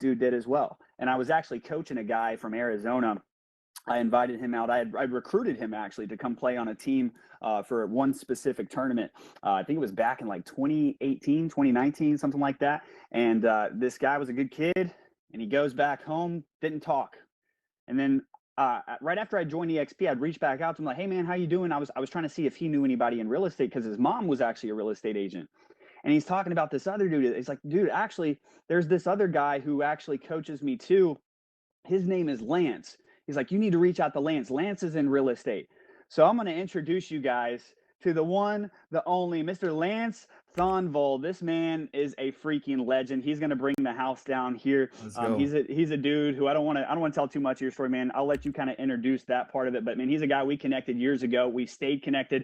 dude did as well. And I was actually coaching a guy from Arizona. I invited him out. I recruited him actually to come play on a team for one specific tournament. I think it was back in like 2018, 2019, something like that. And this guy was a good kid, and he goes back home, didn't talk. And then right after I joined EXP, I'd reach back out to him like, "Hey man, how you doing?" I was trying to see if he knew anybody in real estate because his mom was actually a real estate agent. And he's talking about this other dude. He's like, "Dude, actually, there's this other guy who actually coaches me too. His name is Lance." He's like, "You need to reach out to Lance. Lance is in real estate." So I'm going to introduce you guys to the one, the only, Mr. Lance Thonvold. This man is a freaking legend. He's going to bring the house down here. Let's go. He's a dude who I don't want to tell too much of your story, man. I'll let you kind of introduce that part of it. But man, he's a guy we connected years ago. We stayed connected,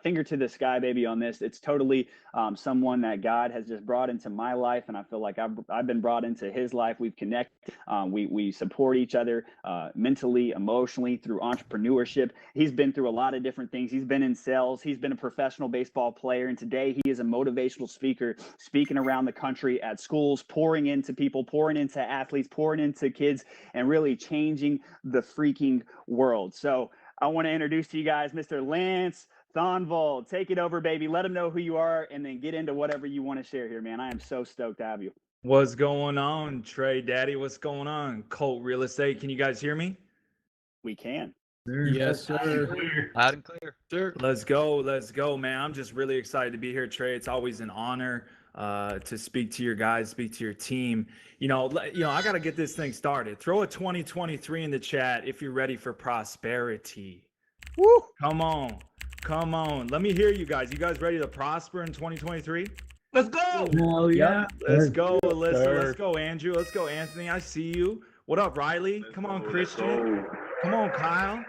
finger to the sky, baby, on this. It's totally someone that God has just brought into my life, and I feel like I've been brought into his life. We've connected. We support each other mentally, emotionally, through entrepreneurship. He's been through a lot of different things. He's been in sales. He's been a professional baseball player, and today he is a motivational speaker, speaking around the country at schools, pouring into people, pouring into athletes, pouring into kids, and really changing the freaking world. So I want to introduce to you guys Mr. Lance Thonvold. Take it over, baby. Let them know who you are, and then get into whatever you want to share here, man. I am so stoked to have you. What's going on, Trey Daddy? What's going on, Colt Real Estate? Can you guys hear me? We can. Yes, sir. Loud and clear. Sir. Let's go, man. I'm just really excited to be here, Trey. It's always an honor to speak to your guys, speak to your team. I got to get this thing started. Throw a 2023 in the chat if you're ready for prosperity. Woo! Come on. Let me hear you guys. You guys ready to prosper in 2023? Let's go. Oh yeah. Let's go, Alyssa. Let's go, Andrew. Let's go, Anthony. I see you. What up, Riley? Come on, Christian. Come on, Kyle.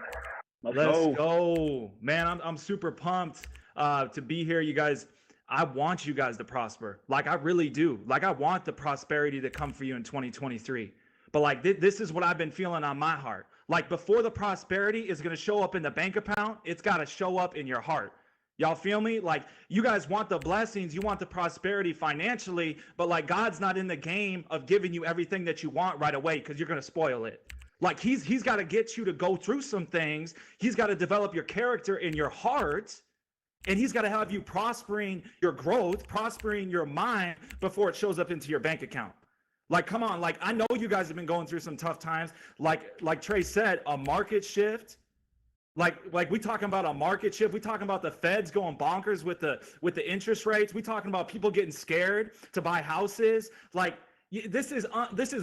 Let's go. Man, I'm super pumped to be here, you guys. I want you guys to prosper. Like, I really do. Like, I want the prosperity to come for you in 2023. But like, this is what I've been feeling on my heart. Like, before the prosperity is going to show up in the bank account, it's got to show up in your heart. Y'all feel me? Like, you guys want the blessings, you want the prosperity financially, but like, God's not in the game of giving you everything that you want right away because you're going to spoil it. Like, he's got to get you to go through some things. He's got to develop your character in your heart, and he's got to have you prospering your growth, prospering your mind before it shows up into your bank account. Like, come on. Like, I know you guys have been going through some tough times. Like Trey said, a market shift. Like we talking about a market shift. We talking about the Feds going bonkers with the interest rates. We talking about people getting scared to buy houses. Like, this is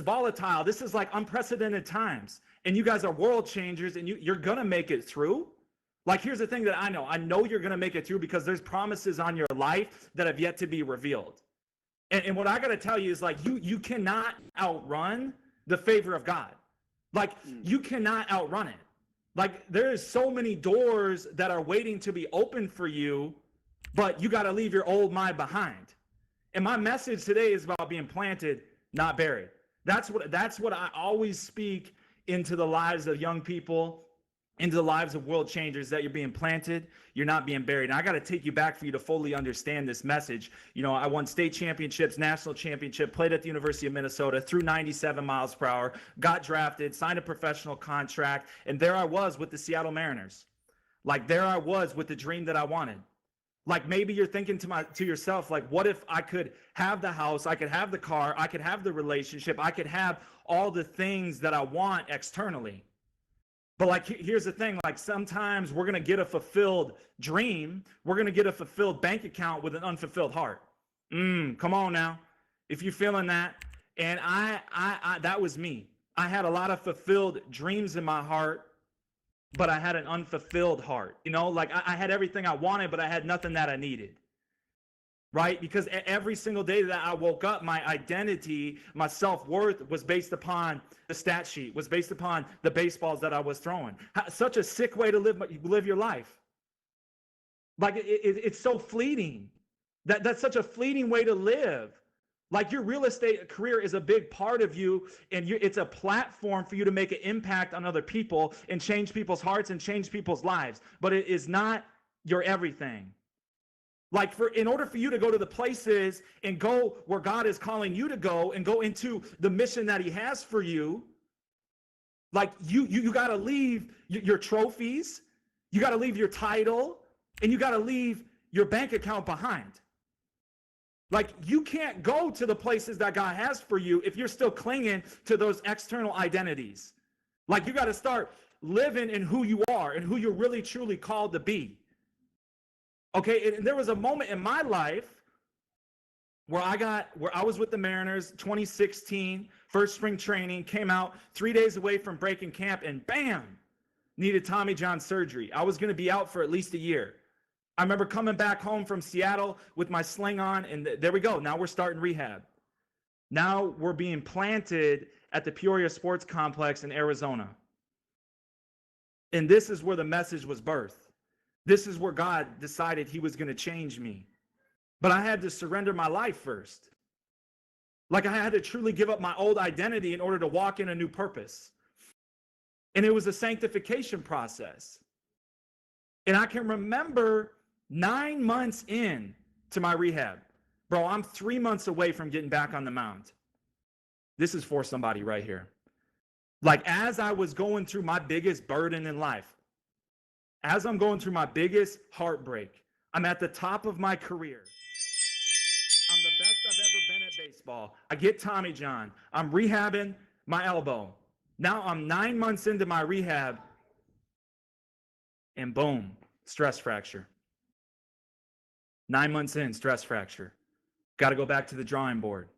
volatile. This is like unprecedented times. And you guys are world changers, and you're gonna make it through. Like, here's the thing that I know you're gonna make it through because there's promises on your life that have yet to be revealed. And what I gotta tell you is, like, you cannot outrun the favor of God. Like, you cannot outrun it. Like, there is so many doors that are waiting to be opened for you, but you got to leave your old mind behind. And my message today is about being planted, not buried. That's what I always speak into the lives of young people, into the lives of world changers, that you're being planted, you're not being buried. And I got to take you back for you to fully understand this message. I won state championships, national championship, played at the University of Minnesota, threw 97 miles per hour, got drafted, signed a professional contract, and there I was with the Seattle Mariners. Like, there I was with the dream that I wanted. Like, maybe you're thinking to yourself, like, what if I could have the house, I could have the car, I could have the relationship, I could have all the things that I want externally. But like, here's the thing, like, sometimes we're going to get a fulfilled dream. We're going to get a fulfilled bank account with an unfulfilled heart. Come on now. If you're feeling that. And I that was me. I had a lot of fulfilled dreams in my heart, but I had an unfulfilled heart. Like, I had everything I wanted, but I had nothing that I needed. Right? Because every single day that I woke up, my identity, my self-worth was based upon the stat sheet, was based upon the baseballs that I was throwing. Such a sick way to live your life. Like, it's so fleeting. That's such a fleeting way to live. Like, your real estate career is a big part of you, and it's a platform for you to make an impact on other people and change people's hearts and change people's lives. But it is not your everything. Like in order for you to go to the places and go where God is calling you to go and go into the mission that he has for you, like you got to leave your trophies, you got to leave your title, and you got to leave your bank account behind. Like you can't go to the places that God has for you if you're still clinging to those external identities. Like you got to start living in who you are and who you're really truly called to be. Okay, and there was a moment in my life where I was with the Mariners, 2016, first spring training, came out 3 days away from breaking camp, and bam, needed Tommy John surgery. I was going to be out for at least a year. I remember coming back home from Seattle with my sling on, and there we go. Now we're starting rehab. Now we're being planted at the Peoria Sports Complex in Arizona. And this is where the message was birthed. This is where God decided he was going to change me. But I had to surrender my life first. Like I had to truly give up my old identity in order to walk in a new purpose. And it was a sanctification process. And I can remember 9 months in to my rehab. Bro, I'm 3 months away from getting back on the mound. This is for somebody right here. Like as I was going through my biggest burden in life, as I'm going through my biggest heartbreak, I'm at the top of my career. I'm the best I've ever been at baseball. I get Tommy John. I'm rehabbing my elbow. Now I'm 9 months into my rehab, and boom, stress fracture. 9 months in, stress fracture. Got to go back to the drawing board.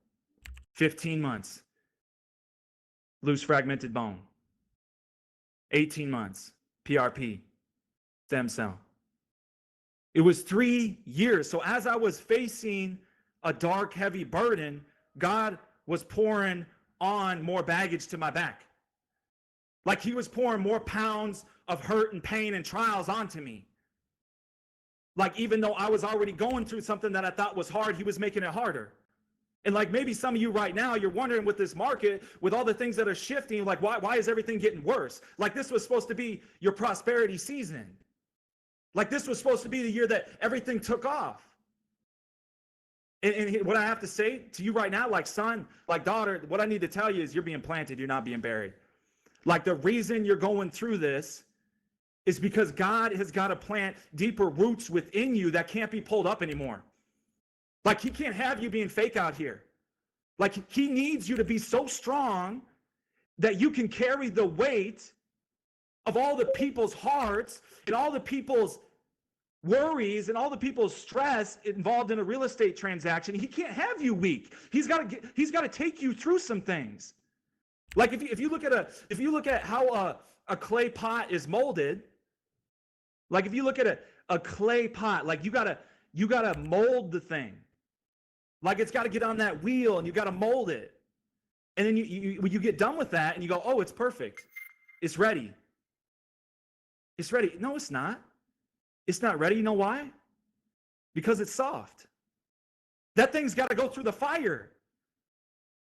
15 months, loose fragmented bone. 18 months, PRP. Stem cell. It was 3 years. So as I was facing a dark, heavy burden, God was pouring on more baggage to my back. Like he was pouring more pounds of hurt and pain and trials onto me. Like even though I was already going through something that I thought was hard, he was making it harder. And like maybe some of you right now, you're wondering with this market, with all the things that are shifting, like why is everything getting worse? Like this was supposed to be your prosperity season. Like this was supposed to be the year that everything took off. And what I have to say to you right now, like son, like daughter, what I need to tell you is you're being planted, you're not being buried. Like the reason you're going through this is because God has got to plant deeper roots within you that can't be pulled up anymore. Like he can't have you being fake out here. Like he needs you to be so strong that you can carry the weight of all the people's hearts and all the people's worries and all the people's stress involved in a real estate transaction. He can't have you weak. He's got to take you through some things. Like if you look at how a clay pot is molded, like if you look at a clay pot, like you gotta mold the thing. Like it's got to get on that wheel and you got to mold it. And then when you get done with that and you go, oh, it's perfect. It's ready. It's ready. No, it's not. It's not ready. You know why? Because it's soft. That thing's got to go through the fire.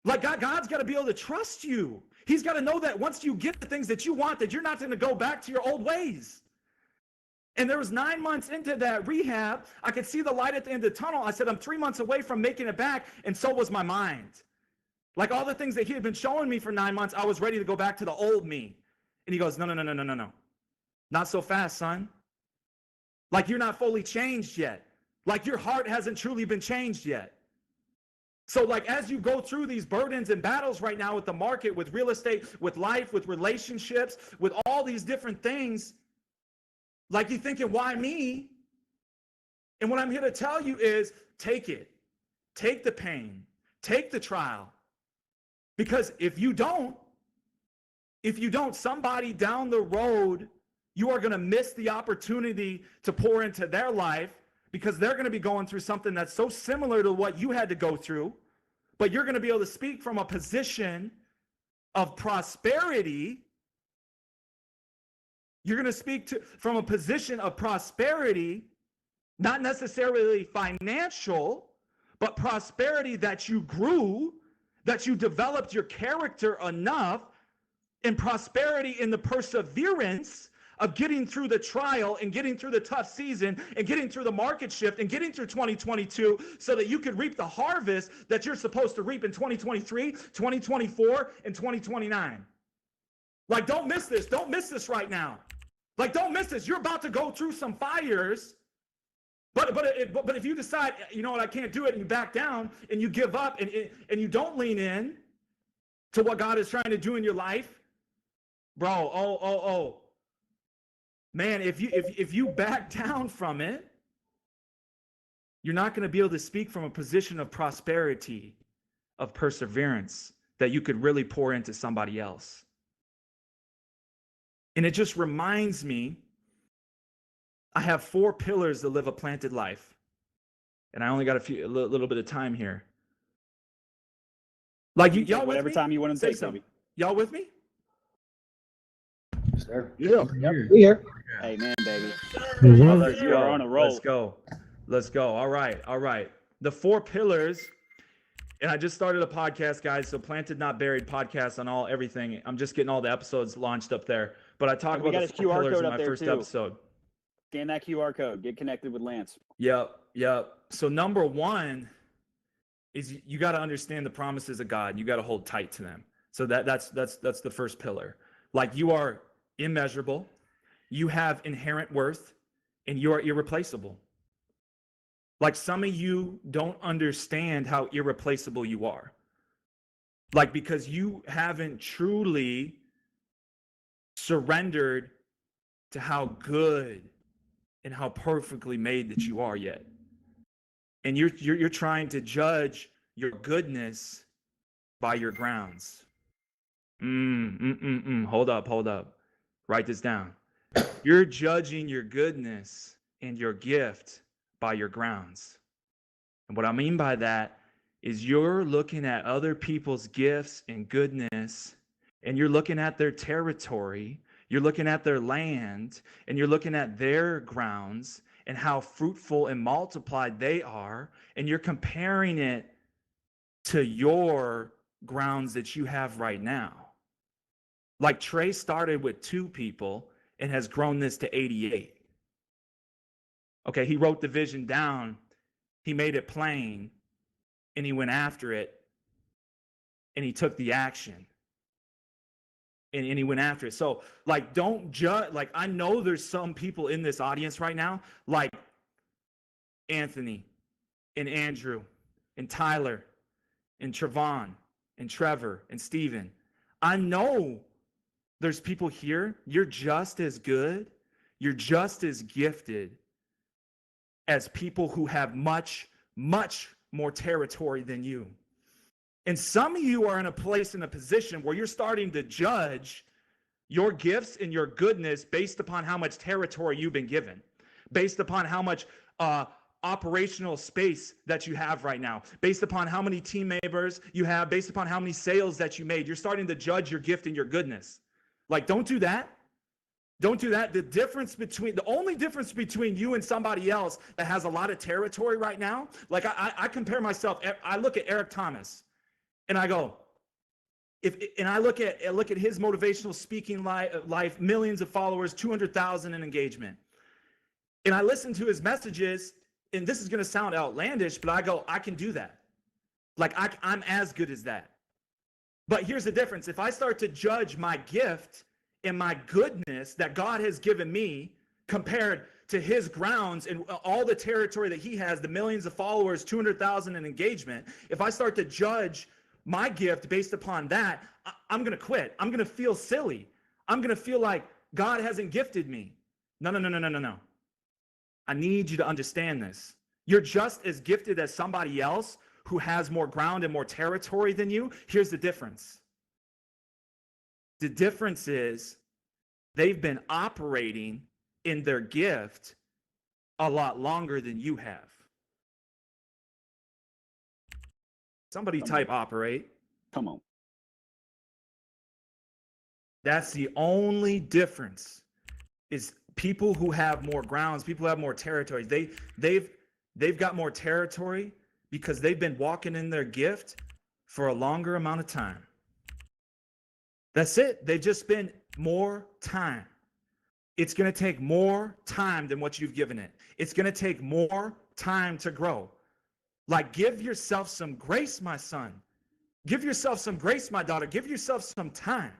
Like God's got to be able to trust you. He's got to know that once you get the things that you want, that you're not going to go back to your old ways. And there was 9 months into that rehab. I could see the light at the end of the tunnel. I said, I'm 3 months away from making it back. And so was my mind. Like all the things that he had been showing me for 9 months, I was ready to go back to the old me. And he goes, no. Not so fast, son. Like you're not fully changed yet. Like your heart hasn't truly been changed yet. So like as you go through these burdens and battles right now with the market, with real estate, with life, with relationships, with all these different things, like you're thinking, why me? And what I'm here to tell you is take it. Take the pain. Take the trial. Because if you don't, somebody down the road, you are going to miss the opportunity to pour into their life because they're going to be going through something that's so similar to what you had to go through, but you're going to be able to speak from a position of prosperity. You're going to speak from a position of prosperity, not necessarily financial, but prosperity that you grew, that you developed your character enough, and prosperity in the perseverance of getting through the trial and getting through the tough season and getting through the market shift and getting through 2022 so that you could reap the harvest that you're supposed to reap in 2023, 2024, and 2029. Like, don't miss this. Don't miss this right now. Like, don't miss this. You're about to go through some fires. But if you decide, you know what, I can't do it, and you back down and you give up and you don't lean in to what God is trying to do in your life, bro, man, if you back down from it, you're not going to be able to speak from a position of prosperity, of perseverance that you could really pour into somebody else. And it just reminds me, I have 4 pillars to live a planted life. And I only got a little bit of time here. Like, y'all whatever with me? time you want to take, baby. Y'all with me? Sir. Yeah. Yep. We here. Amen, baby. Let's You go. are on a roll. Let's go. All right. The 4 pillars. And I just started a podcast, guys. So Planted Not Buried podcast on everything. I'm just getting all the episodes launched up there. But I talk about the 4 pillars in my first episode. Scan that QR code. Get connected with Lance. Yep. So number 1 is you got to understand the promises of God. You got to hold tight to them. So that's the first pillar. Like, you are immeasurable, you have inherent worth, and you are irreplaceable. Like, some of you don't understand how irreplaceable you are. Like, because you haven't truly surrendered to how good and how perfectly made that you are yet. And you're trying to judge your goodness by your grounds. Hold up. Write this down. You're judging your goodness and your gift by your grounds. And what I mean by that is you're looking at other people's gifts and goodness, and you're looking at their territory, you're looking at their land, and you're looking at their grounds and how fruitful and multiplied they are, and you're comparing it to your grounds that you have right now. Like, Trey started with 2 people and has grown this to 88. Okay, he wrote the vision down, he made it plain, and he went after it, and he took the action. And he went after it. So, like, don't judge. Like, I know there's some people in this audience right now, like Anthony and Andrew and Tyler and Trevon and Trevor and Steven. I know there's people here, you're just as good, you're just as gifted as people who have much, much more territory than you. And some of you are in a place, in a position where you're starting to judge your gifts and your goodness based upon how much territory you've been given, based upon how much operational space that you have right now, based upon how many team members you have, based upon how many sales that you made. You're starting to judge your gift and your goodness. Like, don't do that. Don't do that. The only difference between you and somebody else that has a lot of territory right now, like, I compare myself, I look at Eric Thomas. And I go, I look at his motivational speaking life, millions of followers, 200,000 in engagement. And I listen to his messages, and this is going to sound outlandish, but I go, I can do that. Like, I'm as good as that. But here's the difference. If I start to judge my gift and my goodness that God has given me compared to his grounds and all the territory that he has, the millions of followers, 200,000 in engagement, if I start to judge my gift based upon that, I'm going to quit. I'm going to feel silly. I'm going to feel like God hasn't gifted me. No. I need you to understand this. You're just as gifted as somebody else who has more ground and more territory than you. Here's the difference. The difference is they've been operating in their gift a lot longer than you have. Somebody type operate. Come on. That's the only difference, is people who have more grounds, people who have more territories. They've got more territory because they've been walking in their gift for a longer amount of time. That's it. They've just spent more time. it's going to take more time than what you've given it. It's going to take more time to grow. Like, give yourself some grace, my son. Give yourself some grace, my daughter. Give yourself some time.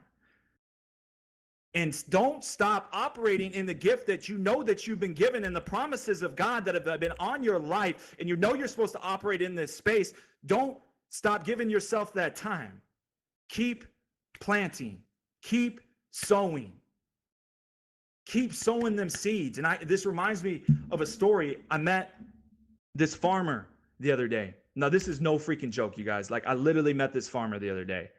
And don't stop operating in the gift that you know that you've been given and the promises of God that have been on your life. And you know you're supposed to operate in this space. Don't stop giving yourself that time. Keep planting. Keep sowing. Keep sowing them seeds. And this reminds me of a story. I met this farmer the other day. Now, this is no freaking joke, you guys. Like, I literally met this farmer the other day.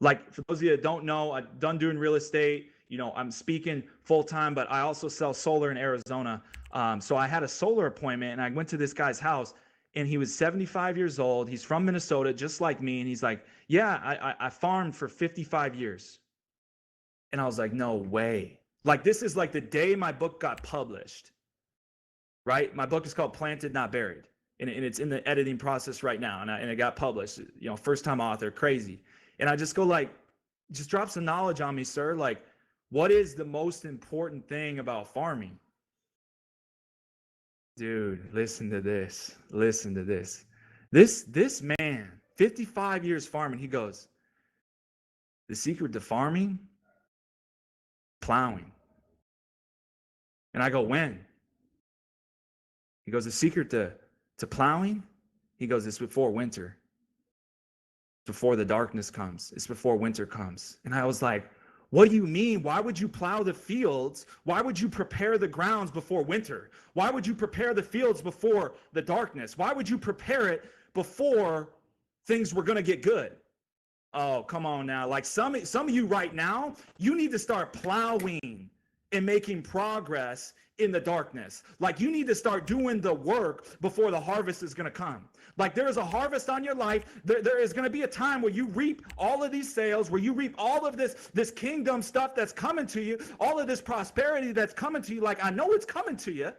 Like, for those of you that don't know, I'm done doing real estate. You know, I'm speaking full time, but I also sell solar in Arizona. So I had a solar appointment and I went to this guy's house and he was 75 years old. He's from Minnesota, just like me. And he's like, yeah, I farmed for 55 years. And I was like, no way. Like, this is like the day my book got published, right? My book is called Planted, Not Buried. And it's in the editing process right now. And it got published, you know, first time author, crazy. And I just go like, just drop some knowledge on me, sir. Like, what is the most important thing about farming? Dude, listen to this. Listen to this. This man, 55 years farming, he goes, the secret to farming? Plowing. And I go, when? He goes, the secret to plowing? He goes, it's before winter. Before the darkness comes. It's before winter comes. And I was like, what do you mean? Why would you plow the fields? Why would you prepare the grounds before winter? Why would you prepare the fields before the darkness? Why would you prepare it before things were going to get good? Oh, come on now. Like some of you right now, you need to start plowing and making progress in the darkness. Like, you need to start doing the work before the harvest is going to come. Like, there is a harvest on your life. There is going to be a time where you reap all of these sales, where you reap all of this kingdom stuff that's coming to you, all of this prosperity that's coming to you. Like, I know it's coming to you,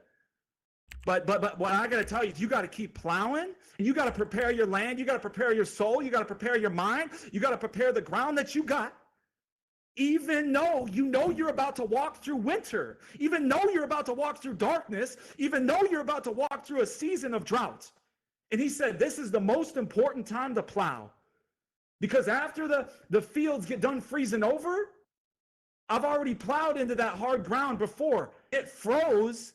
but what I got to tell you, you got to keep plowing, and you got to prepare your land. You got to prepare your soul. You got to prepare your mind. You got to prepare the ground that you got. Even though you know you're about to walk through winter, even though you're about to walk through darkness, even though you're about to walk through a season of drought. And he said, this is the most important time to plow. Because after the fields get done freezing over, I've already plowed into that hard ground before. It froze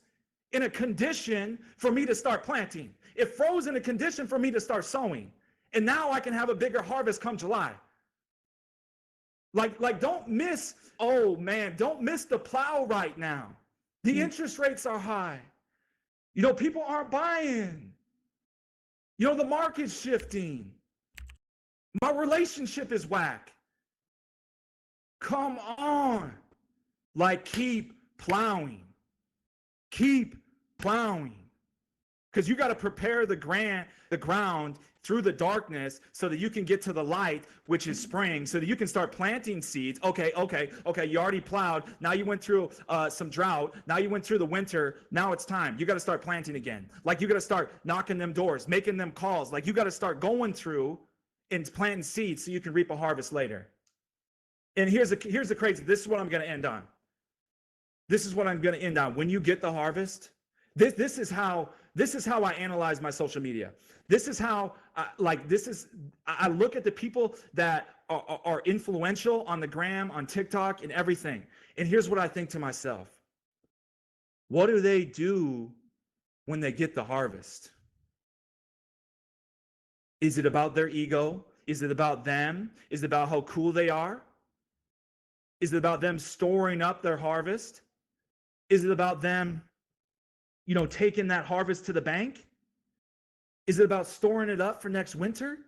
in a condition for me to start planting. It froze in a condition for me to start sowing. And now I can have a bigger harvest come July. Like don't miss, oh man, don't miss the plow right now. The interest rates are high. You know, people aren't buying. You know, the market's shifting. My relationship is whack. Come on. Like, keep plowing. Keep plowing. Because you got to prepare the ground through the darkness so that you can get to the light, which is spring, so that you can start planting seeds. Okay. You already plowed. Now you went through some drought. Now you went through the winter. Now it's time. You got to start planting again. Like, you got to start knocking them doors, making them calls. Like, you got to start going through and planting seeds so you can reap a harvest later. And here's the crazy. This is what I'm going to end on. This is what I'm going to end on. When you get the harvest, this is how I analyze my social media. This is how I look at the people that are influential on the gram, on TikTok, and everything. And here's what I think to myself. What do they do when they get the harvest? Is it about their ego? Is it about them? Is it about how cool they are? Is it about them storing up their harvest? Is it about them, you know, taking that harvest to the bank? Is it about storing it up for next winter?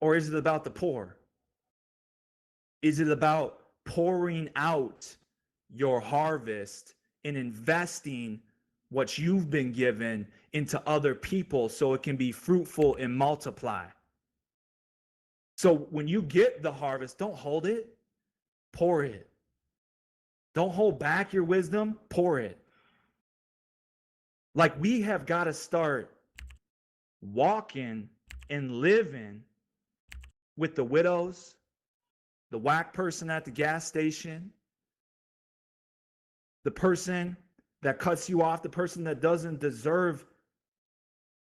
Or is it about the poor? Is it about pouring out your harvest and investing what you've been given into other people so it can be fruitful and multiply? So when you get the harvest, don't hold it, pour it. Don't hold back your wisdom, pour it. Like, we have got to start walking and living with the widows, the whack person at the gas station, the person that cuts you off, the person that doesn't deserve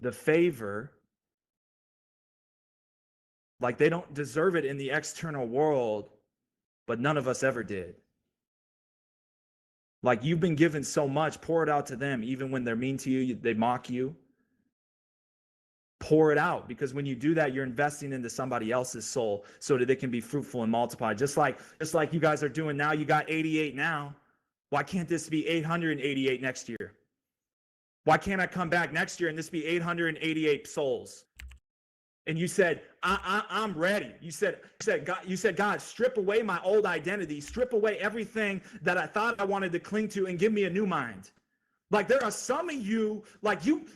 the favor, like they don't deserve it in the external world, but none of us ever did. Like you've been given so much, pour it out to them. Even when they're mean to you, they mock you. Pour it out, because when you do that, you're investing into somebody else's soul so that it can be fruitful and multiply. Just like you guys are doing now. You got 88 now. Why can't this be 888 next year? Why can't I come back next year and this be 888 souls? And you said, I'm ready. You said, God, strip away my old identity, strip away everything that I thought I wanted to cling to, and give me a new mind. Like there are some of you, like you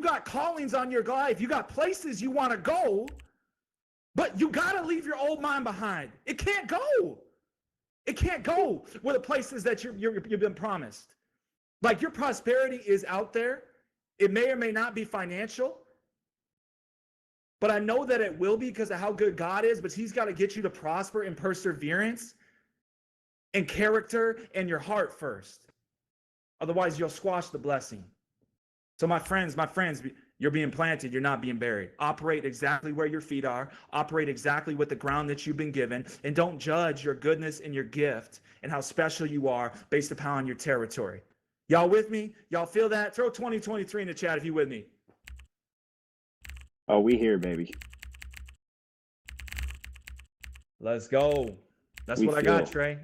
got callings on your life. You got places you want to go, but you got to leave your old mind behind. It can't go. It can't go with the places that you've been promised. Like your prosperity is out there. It may or may not be financial, but I know that it will be because of how good God is. But he's got to get you to prosper in perseverance and character and your heart first. Otherwise, you'll squash the blessing. So my friends, you're being planted. You're not being buried. Operate exactly where your feet are. Operate exactly with the ground that you've been given. And don't judge your goodness and your gift and how special you are based upon your territory. Y'all with me? Y'all feel that? Throw 2023 in the chat if you with me. Oh, we here, baby. Let's go. That's what I got, Trey.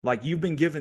Like you've been given